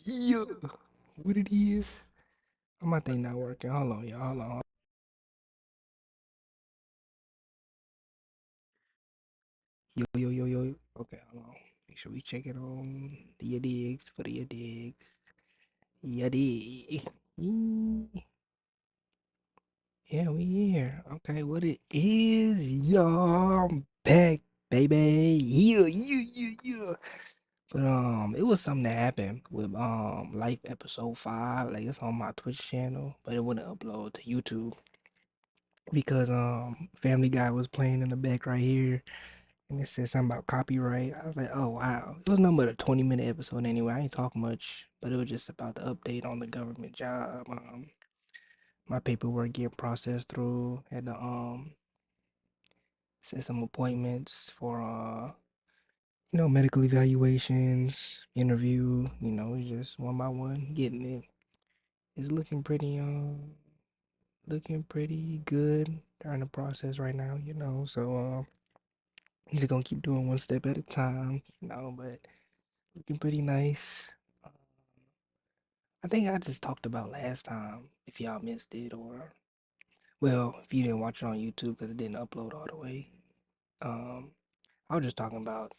Yeah, what it is? My thing not working. Hold on, y'all. Hold on. Yo, yo, yo, yo. Okay, hold on. Make sure we check it on the digs for the digs. Yeah, dig. Yeah, we here. Okay, what it is, y'all? I'm back, baby. Yeah, yeah, yeah, yeah. But it was something that happened with Life episode 5. Like it's on my Twitch channel, but it wouldn't upload to YouTube because Family Guy was playing in the back right here, and it said something about copyright. I was like, oh wow, it was nothing but a 20-minute episode anyway. I ain't talk much, but it was just about the update on the government job. My paperwork getting processed through, had to set some appointments for medical evaluations, interview. It's just one by one getting it. It's looking pretty good during the process right now. So he's just gonna keep doing one step at a time. But looking pretty nice. Um, I think I just talked about last time. If y'all missed it, or well, if you didn't watch it on YouTube because it didn't upload all the way. Um, I was just talking about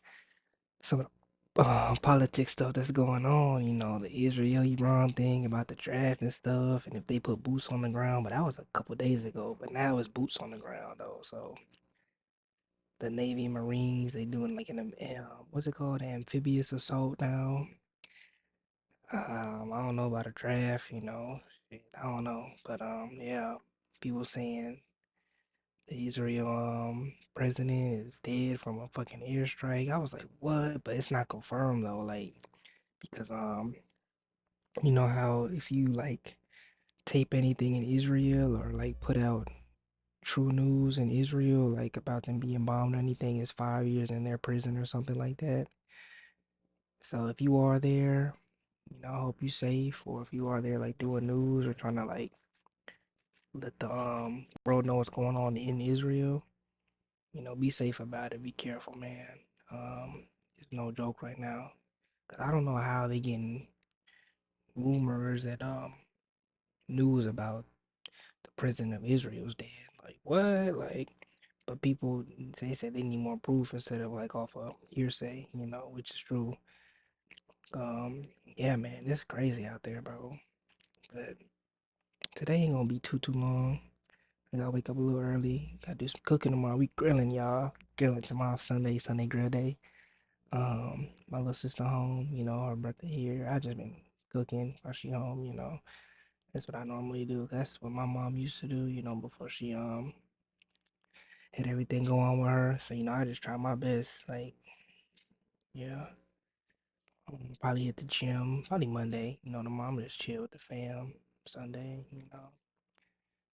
some of the politics stuff that's going on. The Israel-Iran thing about the draft and stuff, and if they put boots on the ground. But that was a couple days ago. But now it's boots on the ground though. So the Navy, Marines, they doing like what's it called, amphibious assault now. I don't know about a draft. Shit, I don't know, but yeah, people saying the Israel president is dead from a fucking airstrike. I was like, what? But it's not confirmed though, like because you know how if you like tape anything in Israel or like put out true news in Israel, like about them being bombed or anything, it's 5 years in their prison or something like that. So if you are there, I hope you safe. Or if you are there like doing news or trying to like let the world know what's going on in Israel, be safe about it. Be careful, man. It's no joke right now. 'Cause I don't know how they getting rumors that news about the president of Israel's dead. Like what? Like, but people they said they need more proof instead of like off of hearsay, which is true. Yeah, man, it's crazy out there, bro. But today ain't gonna be too long. I gotta wake up a little early. Gotta do some cooking tomorrow. We grilling, y'all. Grilling tomorrow, Sunday grill day. My little sister home, her birthday here. I just been cooking while she home, That's what I normally do. That's what my mom used to do, before she had everything go on with her. So, I just try my best. Like, yeah. Probably hit the gym. Probably Monday. The mom just chill with the fam. Sunday.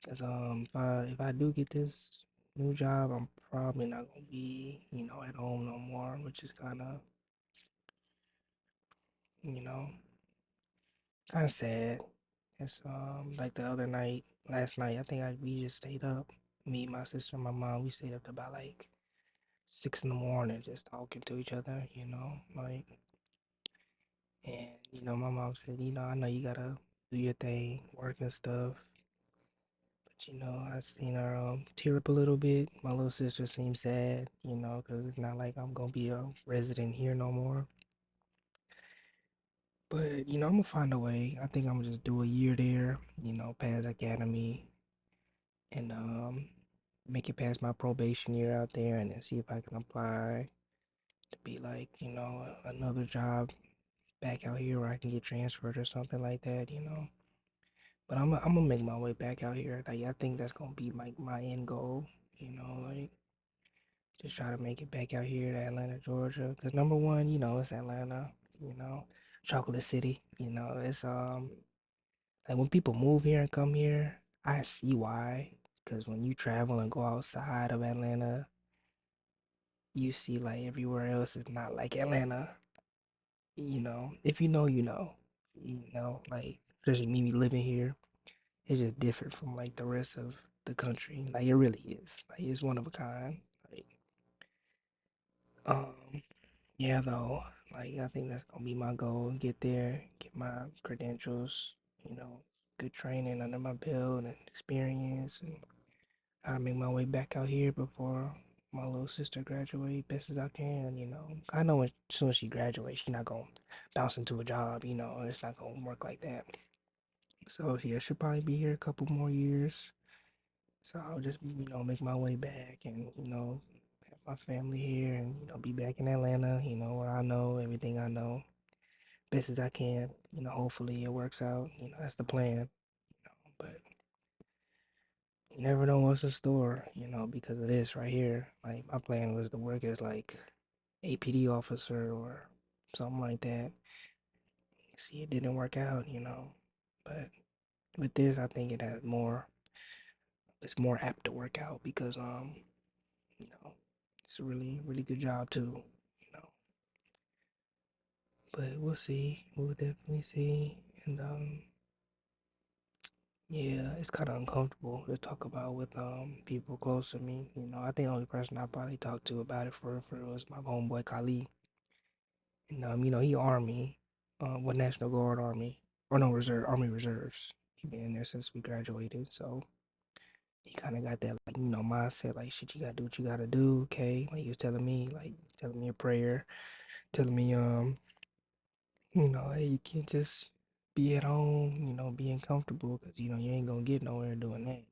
Cause if I do get this new job, I'm probably not gonna be, at home no more, which is kind of sad. It's like the other night, last night, I think we just stayed up. Me, my sister, and my mom, we stayed up to about like 6 in the morning, just talking to each other. Like, and my mom said, I know you gotta do your thing, work and stuff. But I seen her tear up a little bit. My little sister seemed sad, because it's not like I'm gonna be a resident here no more. But I'm gonna find a way. I think I'm gonna just do a year there, pass academy, and make it past my probation year out there, and then see if I can apply to be like, another job back out here where I can get transferred or something like that. But I'm gonna make my way back out here. Like I think that's gonna be my end goal. Like just try to make it back out here to Atlanta, Georgia. Cause number one, it's Atlanta. You know, Chocolate City. It's like when people move here and come here, I see why. Cause when you travel and go outside of Atlanta, you see like everywhere else is not like Atlanta. If you know, you know. Like especially me living here, it's just different from like the rest of the country. Like it really is. Like it's one of a kind. Like um yeah though. Like I think that's gonna be my goal. Get there, get my credentials, you know, good training under my belt and experience, and I make my way back out here before my little sister graduate best as I can. I know as soon as she graduates, she's not gonna bounce into a job. It's not gonna work like that. So yeah, she'll probably be here a couple more years. So I'll just make my way back and have my family here and be back in Atlanta. Where I know everything I know best as I can. Hopefully it works out. That's the plan. But you never know what's in store, because of this right here. Like my plan was to work as like APD officer or something like that. See, it didn't work out. But with this, I think it's more apt to work out because you know, it's a really, really good job too, you know. But we'll see. We'll definitely see. And yeah, it's kind of uncomfortable to talk about with people close to me. I think the only person I probably talked to about it for real was my homeboy Khalid. And he Army, what National Guard Army, or no Reserve Army Reserves. He been in there since we graduated, so he kind of got that like mindset like shit. You gotta do what you gotta do, okay? Like he was telling me a prayer, telling me hey, you can't just be at home, being comfortable, because you ain't gonna get nowhere doing that.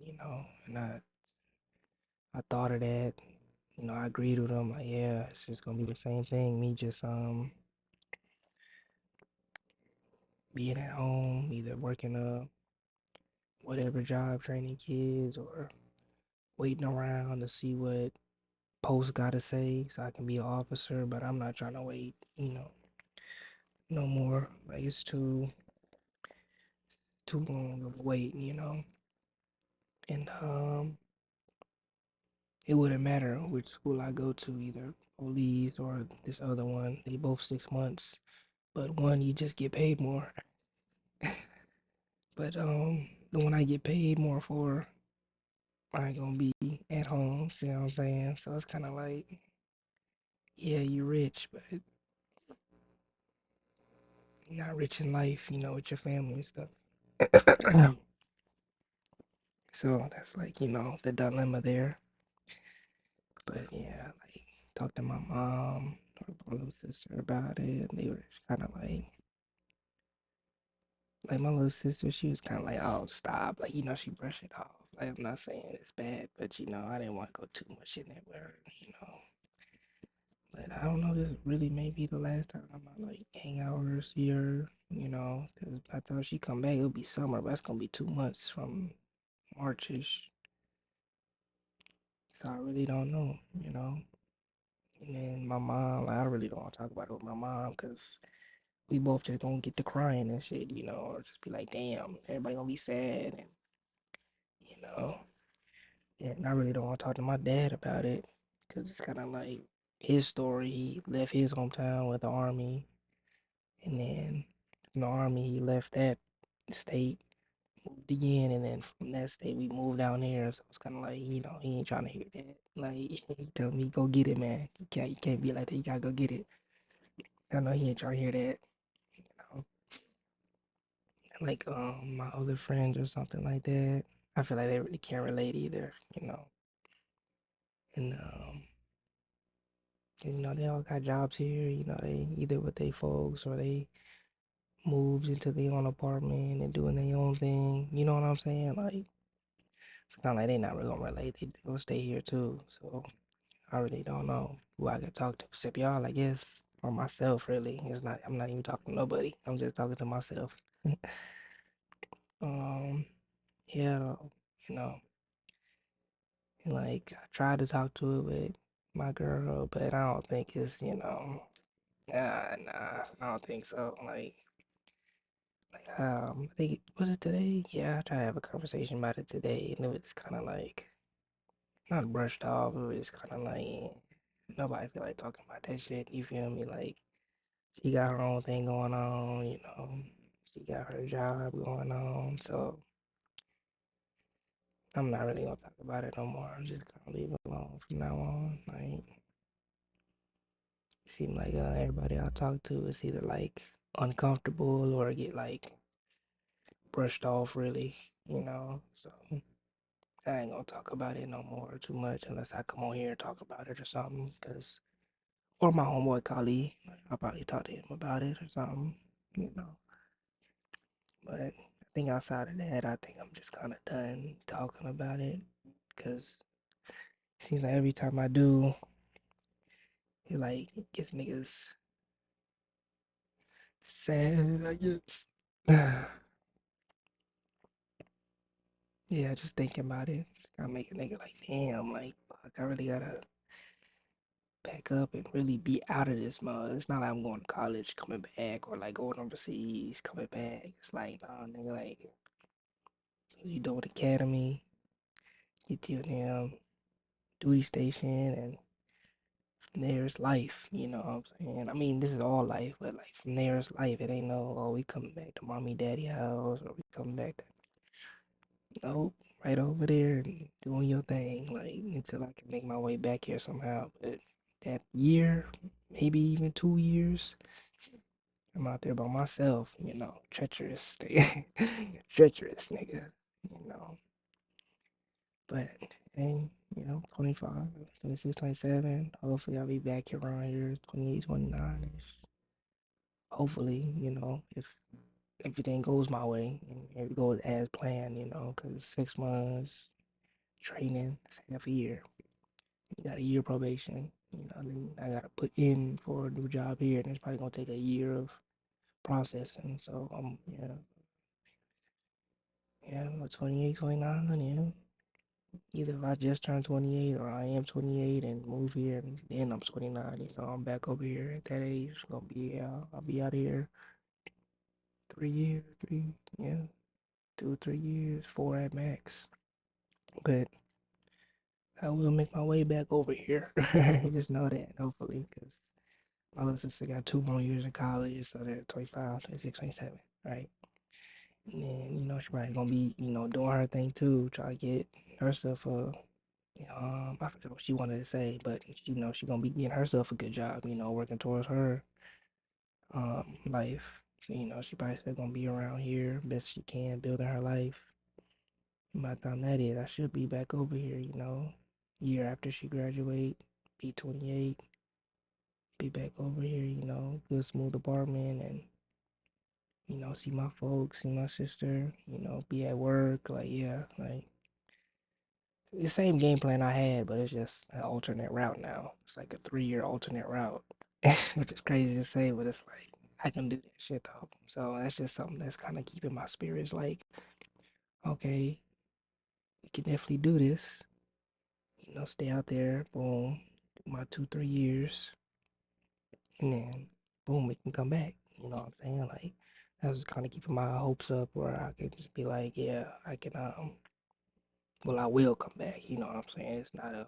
And I thought of that. I agreed with him. Like, yeah, it's just gonna be the same thing. Me just being at home, either working whatever job, training kids, or waiting around to see what post gotta say so I can be an officer. But I'm not trying to wait, no more. Like it's too long of a wait. And it wouldn't matter which school I go to, either police or this other one. They both 6 months, but one you just get paid more. But the one I get paid more for, I ain't gonna be at home. See what I'm saying? So it's kind of like, yeah, you're rich, but you're not rich in life, with your family and stuff. So that's like, the dilemma there. But yeah, like talked to my mom or my little sister about it, and they were kind of like my little sister, she was kind of like, "Oh, stop!" Like she brushed it off. Like I'm not saying it's bad, but I didn't want to go too much in there with her. But I don't know. This really may be the last time I might like hang out with her, see her. Because by the time she come back, it'll be summer, but that's gonna be 2 months from Marchish. So I really don't know. And then my mom, like, I really don't want to talk about it with my mom because we both just gonna get to crying and shit, or just be like, damn, everybody gonna be sad and you know. And I really don't want to talk to my dad about it because it's kind of like his story. He left his hometown with the army, and then from the army he left that state, moved again, and then from that state we moved down here. So it's kind of like he ain't trying to hear that. Like he tell me go get it, man. You can't be like that. You gotta go get it. I know he ain't trying to hear that. know. Like my other friends or something like that. I feel like they really can't relate either. And they all got jobs here. They either with their folks or they moved into their own apartment and doing their own thing. You know what I'm saying? Like it's kind of like they not really gonna relate. They gonna stay here too. So I really don't know who I could talk to except y'all, I guess, or myself. Really, it's not. I'm not even talking to nobody. I'm just talking to myself. um, yeah, you know, and like I tried to talk to it with my girl, but I don't think it's. Nah, I don't think so. I think was it today? Yeah, I tried to have a conversation about it today, and it was kind of like not brushed off. It was kind of like nobody feel like talking about that shit. You feel me? Like she got her own thing going on. She got her job going on. So I'm not really gonna talk about it no more. I'm just gonna leave it alone from now on. Like Seem like everybody I talk to is either like uncomfortable or get like brushed off really, you know. So I ain't gonna talk about it no more too much unless I come on here and talk about it or something. Cause or my homeboy Kali, I'll probably talk to him about it or something, you know. But I think outside of that, I think I'm just kind of done talking about it. Cause it seems like every time I do, it like gets niggas sad, I guess. Yeah, just thinking about it, just gotta make a nigga like, damn, like, fuck, I really gotta pack up and really be out of this mud. It's not like I'm going to college, coming back, or like going overseas, coming back. It's like, nah, nigga, like, you do with academy, get to your damn duty station, and from there's life, you know what I'm saying? I mean, this is all life, but like, from there's life. It ain't no, oh, we coming back to mommy, daddy house, or we coming back to, nope, right over there and doing your thing, like, until I can make my way back here somehow. But that year, maybe even 2 years, I'm out there by myself, you know, treacherous, treacherous nigga, you know. But hey, you know, 25, 26, 27. Hopefully, I'll be back here around here 28, 29 ish. Hopefully, you know, if everything goes my way and it goes as planned, you know, because 6 months training, it's half a year. You got a year probation, you know, then I got to put in for a new job here, and it's probably gonna take a year of processing. So yeah, yeah, I'm 28, 29, yeah. Either if I just turned 28 or I am 28 and move here and then I'm 29, you know, I'm back over here at that age. It's gonna be, yeah, I'll be out here 3 years, yeah, 2 or 3 years, 4 at max. But I will make my way back over here. Just know that, hopefully, because my little sister got 2 more years in college, so they're 25, 26, 27, right? And then, you know, she probably gonna be, you know, doing her thing too, try to get herself a I forget what she wanted to say, but you know, she gonna be getting herself a good job, you know, working towards her life. You know, she probably still gonna be around here best she can, building her life. And by the time that is, I should be back over here, you know, year after she graduate, be 28, be back over here, you know, good smooth apartment and you know, see my folks, see my sister, you know, be at work, like yeah, like the same game plan I had, but it's just an alternate route now. It's like a 3 year alternate route, which is crazy to say, but it's like I can do that shit though. So that's just something that's kind of keeping my spirits like, okay, we can definitely do this. You know, stay out there, boom, do my 2, 3 years, and then boom, we can come back. You know what I'm saying? Like that's just kind of keeping my hopes up, where I can just be like, yeah, I can well, I will come back. You know what I'm saying? It's not a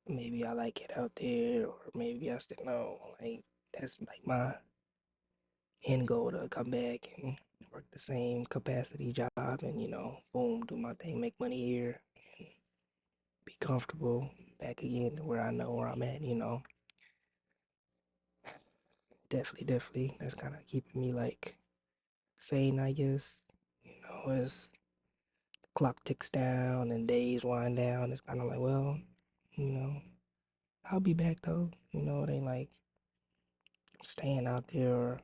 maybe I like it out there, or maybe I still know. Like that's like my end goal to come back and work the same capacity job, and you know, boom, do my thing, make money here, and be comfortable back again to where I know where I'm at. You know, definitely, definitely. That's kind of keeping me like sane, I guess. You know, as the clock ticks down and days wind down, it's kind of like, well, you know, I'll be back though. You know, it ain't like staying out there or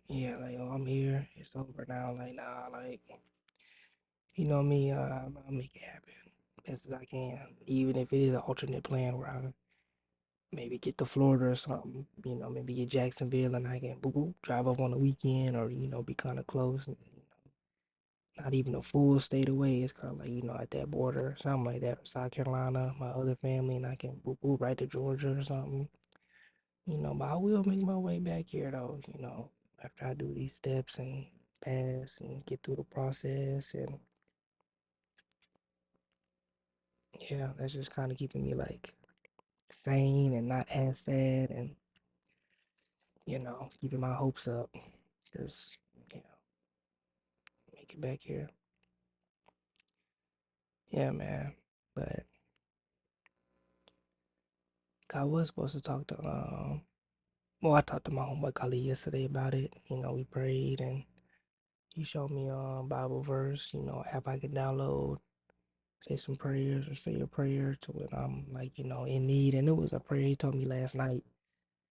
yeah, like oh I'm here, it's over now. Like nah, like you know me, I'll make it happen best as I can. Even if it is an alternate plan where I maybe get to Florida or something, you know, maybe get Jacksonville and I can boop, boop, drive up on the weekend or you know be kind of close. And, you know, not even a full state away. It's kind of like you know at that border, something like that. South Carolina, my other family, and I can boop boop right to Georgia or something. You know, but I will make my way back here though, you know, after I do these steps and pass and get through the process and yeah, that's just kind of keeping me like sane and not as sad and you know, keeping my hopes up because you know, make it back here. Yeah, man. But I was supposed to talk to Well, I talked to my homeboy Khalid yesterday about it. We prayed and he showed me a Bible verse, app I could download, say some prayers or say a prayer to when I'm like, in need. And it was a prayer he told me last night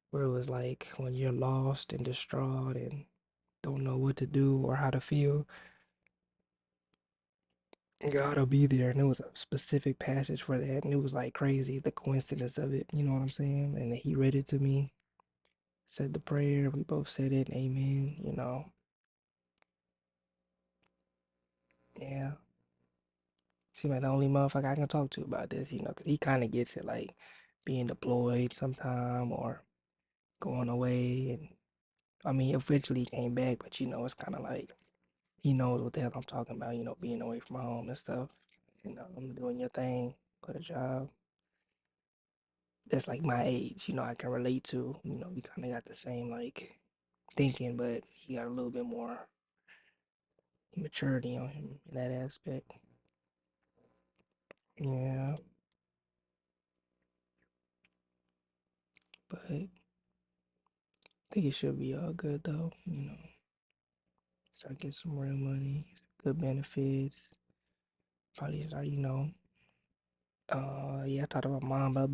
where it was like when you're lost and distraught and don't know what to do or how to feel, God'll be there. And it was a specific passage for that. And it was like crazy, the coincidence of it. You know what I'm saying? And then he read it to me, said the prayer. We both said it. Amen. Yeah. Seems like the only motherfucker I can talk to about this, 'cause he kind of gets it, like being deployed sometime or going away. And I mean, eventually he came back, but it's kind of like he knows what the hell I'm talking about, being away from home and stuff. I'm doing your thing, got a job that's like my age, I can relate to. We kind of got the same like thinking, but he got a little bit more maturity on him in that aspect. Yeah, but I think it should be all good though. Start getting some real money, good benefits. Probably start, yeah, I talked to my mom about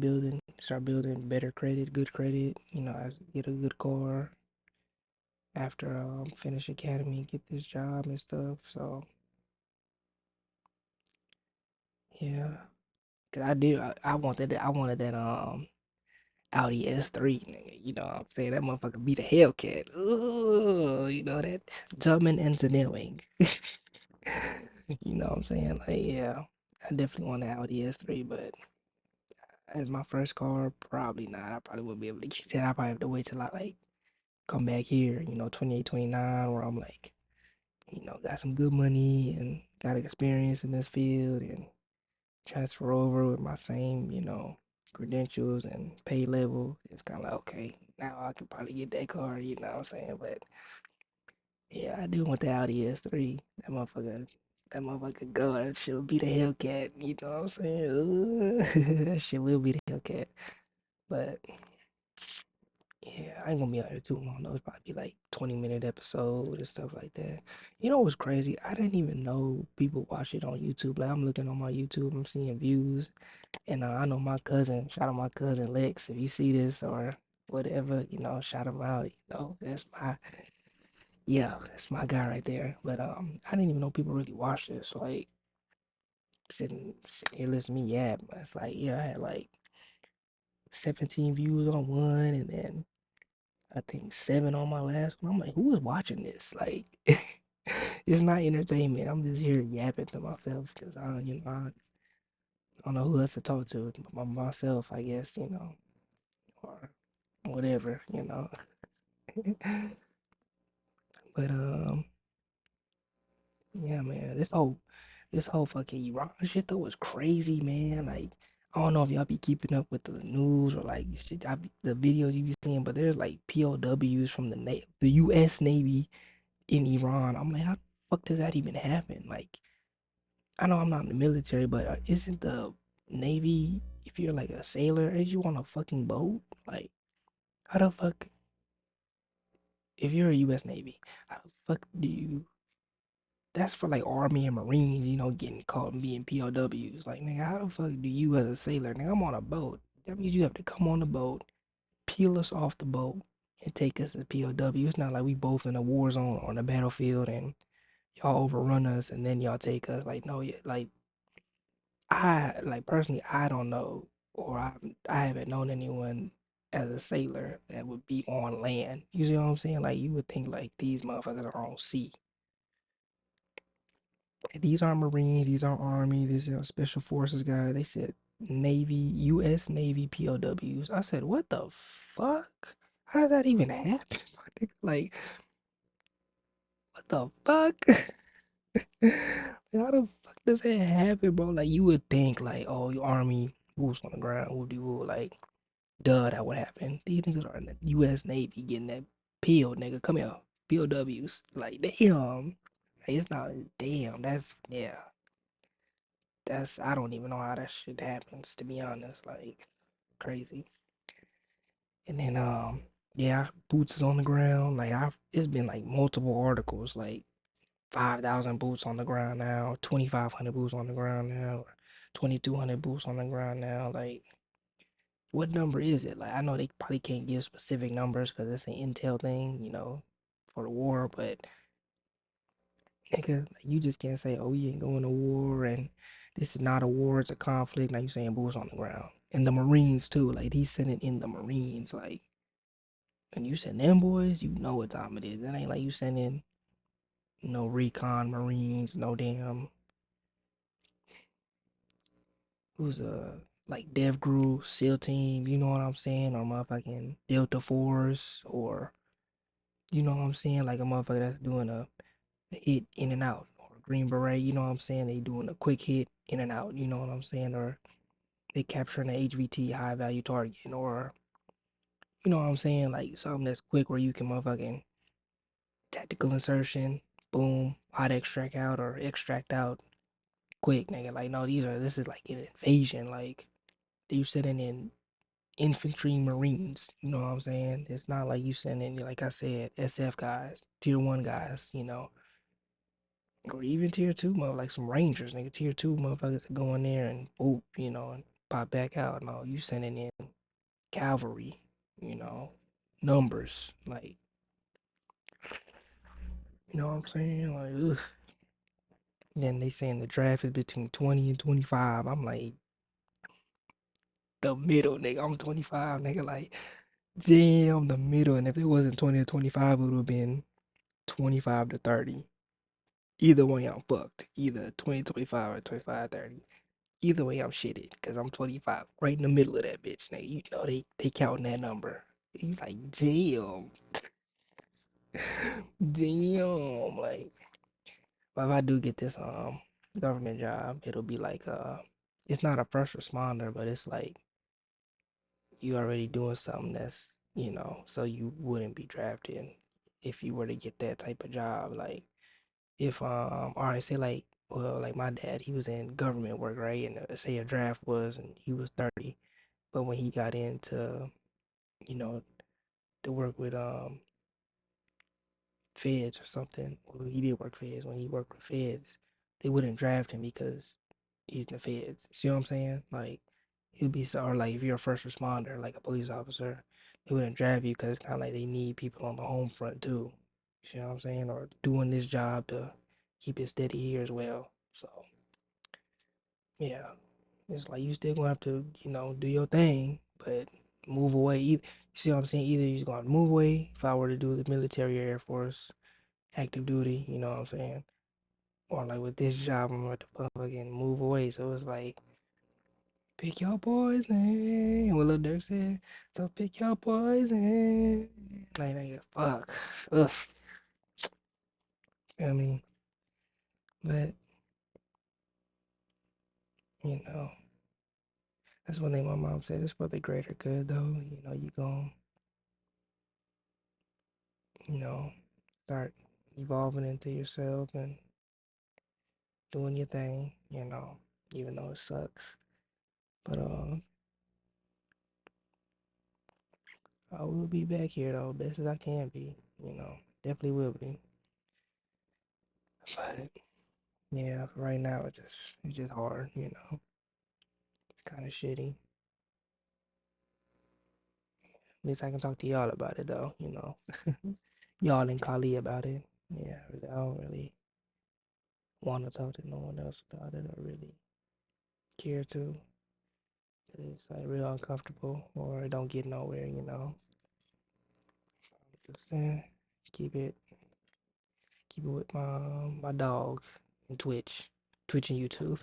start building better credit, good credit. I get a good car after finish academy, get this job and stuff. So yeah, cause I wanted that Audi S3, nigga. You know what I'm saying? That motherfucker beat a Hellcat. Ooh, that German engineering. You know what I'm saying? Like, yeah, I definitely want the Audi S3, but as my first car, probably not. I probably wouldn't be able to get that. I probably have to wait till I like come back here, 28, 29, where I'm like, got some good money and got experience in this field and transfer over with my same, credentials and pay level. It's kind of like, okay, now I can probably get that car, you know what I'm saying? But yeah, I do want the Audi S3. That motherfucker go. That shit will be the Hellcat, you know what I'm saying? That shit will be the Hellcat. But yeah, I ain't gonna be out here too long though. It's probably like 20-minute episode and stuff like that. You know what's crazy? I didn't even know people watch it on YouTube. Like I'm looking on my YouTube, I'm seeing views, and I know my cousin. Shout out my cousin Lex. If you see this or whatever, shout him out. That's my guy right there. But I didn't even know people really watch this. Like sitting here listening to me yap. It's like yeah, I had like 17 views on one, and then I think 7 on my last one. I'm like, who is watching this? Like, it's not entertainment. I'm just here yapping to myself because I don't know who else to talk to. Myself, I guess, or whatever. But yeah, man, this whole fucking Iran shit though was crazy, man. Like, I don't know if y'all be keeping up with the news or like shit, the videos you be seeing, but there's like POWs from the U.S. Navy in Iran. I'm like, how the fuck does that even happen? Like, I know I'm not in the military, but isn't the Navy, if you're like a sailor, is you on a fucking boat? Like, how the fuck, if you're a U.S. Navy, how the fuck do you? That's for like Army and Marines, getting caught and being POWs. Like, nigga, how the fuck do you as a sailor? Nigga, I'm on a boat. That means you have to come on the boat, peel us off the boat, and take us as POW. It's not like we both in a war zone on the battlefield and y'all overrun us and then y'all take us. Like, no, yeah, like I like personally, I don't know, or I haven't known anyone as a sailor that would be on land. You see what I'm saying? Like you would think like these motherfuckers are on sea. These aren't Marines, these aren't Army, these are Special Forces guys. They said Navy, U.S. Navy POWs. I said, what the fuck? How does that even happen? Like, what the fuck? How the fuck does that happen, bro? Like you would think like, oh, your army boots on the ground, would you like, duh, that would happen. These niggas are in the U.S. Navy getting that peeled, nigga. Come here, POWs. Like damn, like, it's not damn. That's yeah. That's I don't even know how that shit happens to be honest. Like crazy. And then Yeah, boots is on the ground. Like it's been like multiple articles, like 5,000 boots on the ground now, 2,500 boots on the ground now, 2,200 boots on the ground now. Like, what number is it? Like, I know they probably can't give specific numbers because it's an intel thing, for the war. But nigga, like, you just can't say, "Oh, we ain't going to war," and this is not a war; it's a conflict. Now you saying boots on the ground, and the Marines too. Like he's sending in the Marines, like. And you send them boys, you know what time it is. It ain't like you sending no recon Marines, no damn who's like Dev Group, SEAL Team, you know what I'm saying? Or motherfucking Delta Force, or you know what I'm saying? Like a motherfucker that's doing a hit in and out. Or Green Beret, you know what I'm saying? They doing a quick hit in and out, you know what I'm saying? Or they capturing a HVT high value target, or you know what I'm saying? Like something that's quick where you can motherfucking tactical insertion, boom, hot extract out or extract out quick, nigga. Like, no, this is like an invasion. Like, you sending in infantry marines, you know what I'm saying? It's not like you sending, like I said, SF guys, tier one guys, or even tier two, like some rangers, nigga. Tier two motherfuckers that go in there and boop, and pop back out. No, you sending in cavalry, you know, numbers, like, you know what I'm saying? Like, ugh. Then they saying the draft is between 20 and 25. I'm like, the middle, nigga. I'm 25, nigga. Like, damn, the middle. And if it wasn't 20 to 25, it would have been 25 to 30. Either way, I'm fucked. Either 20, 25 or 25, 30. Either way, I'm shitted because I'm 25, right in the middle of that bitch, nigga. You know, they counting that number. You like, damn, damn. Like, but if I do get this government job, it'll be like it's not a first responder, but it's like you already doing something that's, so you wouldn't be drafted if you were to get that type of job. Like if all right, say like well, like my dad, he was in government work, right? And say a draft was and he was 30, but when he got into, you know, to work with feds or something, well, he did work feds. When he worked with feds, they wouldn't draft him because he's in the feds. See what I'm saying? Like he'd be so, or like if you're a first responder, like a police officer, they wouldn't draft you because it's kind of like they need people on the home front too. You see what I'm saying? Or doing this job to keep it steady here as well. So yeah, it's like you still gonna have to, do your thing, but move away. You see what I'm saying? Either you're gonna move away if I were to do the military or Air Force active duty, you know what I'm saying? Or like with this job, I'm going to fucking move away. So it's like, pick your poison. What Lil Durk said. So pick your poison. Like, nigga, fuck. Ugh. I mean, but, you know, that's one thing my mom said. It's for the greater good, though. You gon' you know, start evolving into yourself and doing your thing, even though it sucks. But, I will be back here though, best as I can be. Definitely will be. But yeah, for right now it's just hard. It's kind of shitty. At least I can talk to y'all about it though. Y'all and Kali about it. Yeah, I don't really want to talk to no one else about it or really care to. 'Cause it's like real uncomfortable or it don't get nowhere. Just keep it with my dog and Twitch and YouTube.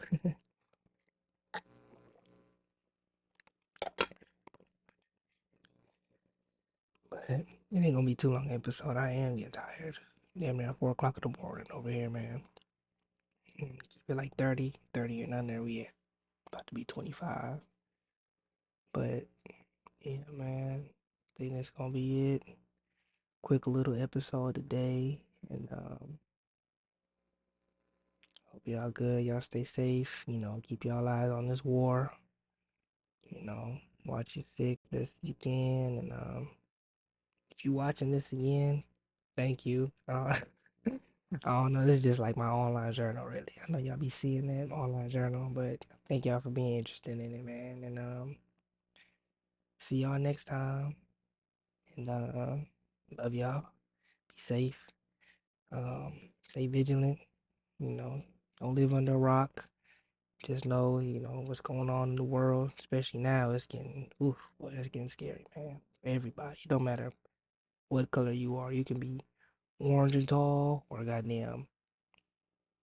But it ain't gonna be too long episode. I am getting tired. Damn near 4 o'clock in the morning over here, man. Keep it like 30 and under. We at about to be 25. But yeah, man. I think that's gonna be it. Quick little episode today. And hope y'all good. Y'all stay safe. Keep y'all eyes on this war. Watch your sick best you can. And If you watching this again, thank you. I don't know. This is just like my online journal, really. I know y'all be seeing that online journal, but thank y'all for being interested in it, man. And see y'all next time. And love y'all. Be safe. Stay vigilant. You know, don't live under a rock. Just know, what's going on in the world, especially now. It's getting, oof, boy, it's getting scary, man. For everybody. It don't matter what color you are. You can be orange and tall or goddamn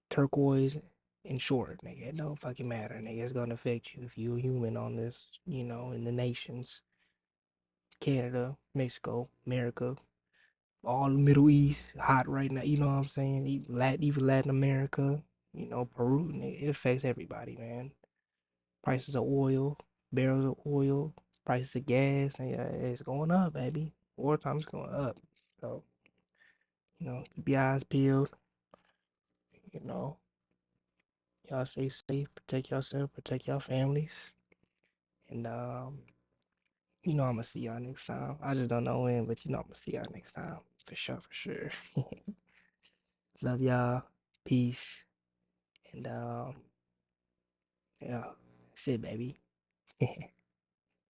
turquoise and short, nigga. It don't fucking matter, nigga. It's gonna affect you if you're a human on this, in the nations. Canada, Mexico, America, all the Middle East, hot right now, you know what I'm saying? Even Latin America, Peru, nigga. It affects everybody, man. Prices of oil, barrels of oil, prices of gas, nigga, it's going up, baby. Wartime's going up. So, keep your eyes peeled, you know. Y'all stay safe, protect yourself, protect your families. And I'm gonna see y'all next time. I just don't know when, but I'm gonna see y'all next time. For sure, for sure. Love y'all. Peace. And yeah, that's it, baby.